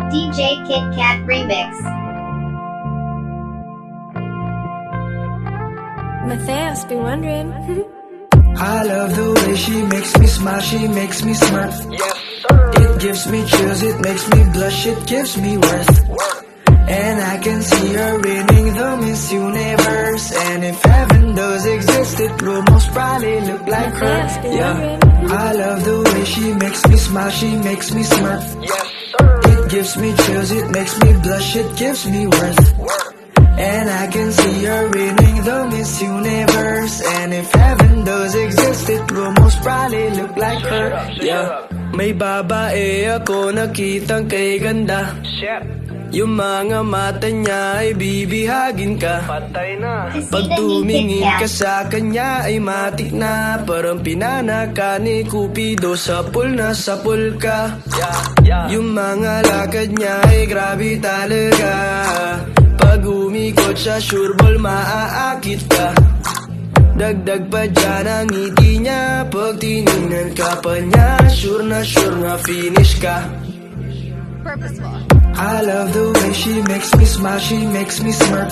DJ Kitkath Remix. Matthias been wondering. I love the way she makes me smile, she makes me smirk. It gives me chills, it makes me blush, it gives me worth. And I can see her winning the Miss Universe. And if heaven does exist, it will most probably look like her. Yeah, I love the way she makes me smile, she makes me smirk. It gives me chills, it makes me blush, it gives me worth. And I can see her winning the Miss Universe. And if heaven does exist, it will most probably look like her. Yeah, may babae ako nakitang kay ganda. Yung mga mata niya ay bibihagin ka. Pag tumingin ka sa kanya ay matik na. Parang pinanaka ni Cupido, sapul na sapul ka. Yung mga lakad niya ay grabe talaga. Pag umikot siya, sure ball maaakit ka. Dagdag pa dyan ang ngiti niya. Pag tinignan ka pa niya, sure na finish ka. I love the way she makes me smile, she makes me smirk.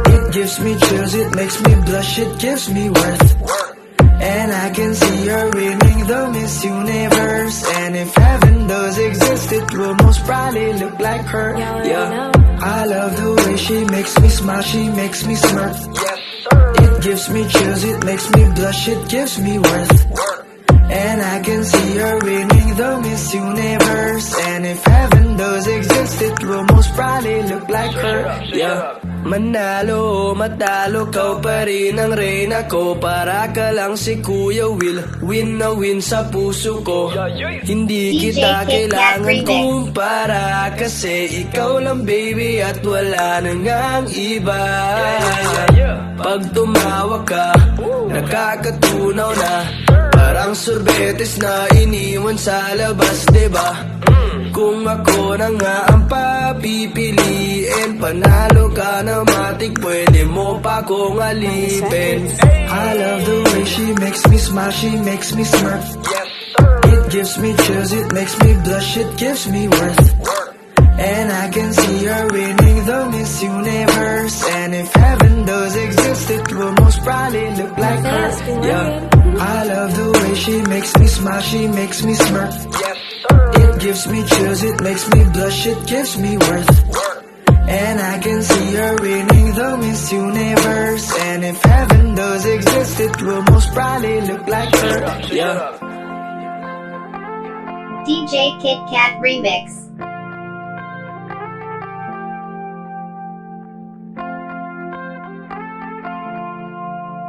It gives me chills, it makes me blush, it gives me worth. And I can see her winning the Miss Universe. And if heaven does exist, it will most probably look like her. Yeah, I love the way she makes me smile, she makes me smirk. It gives me chills, it makes me blush, it gives me worth. And I can see her winning the Miss Universe. And if heaven does exist, it will most probably look like her. Yeah, manalo o matalo, kau pa rin ang reyna ko. Para ka lang si Kuya Will, win na win sa puso ko. Hindi kita kailangan kumpara, kasi ikaw lang baby at wala nang ang iba. Pag tumawa ka, nakakatunaw na. Parang sorbetes na iniwan sa labas, diba? Kung ako na nga ang papipiliin, panalo ka na matik, pwede mo pa kong alipin. I love the way she makes me smile, she makes me smirk. It gives me chills, it makes me blush, it gives me worth. And I can see her winning the Miss Universe. And if heaven does exist, it will most probably look like her. Yeah, I love the way she makes me smile, she makes me smirk. It gives me chills, it makes me blush, it gives me worth. And I can see her winning the Miss Universe. And if heaven does exist, it will most probably look like her. Yeah. DJ Kitkath Remix.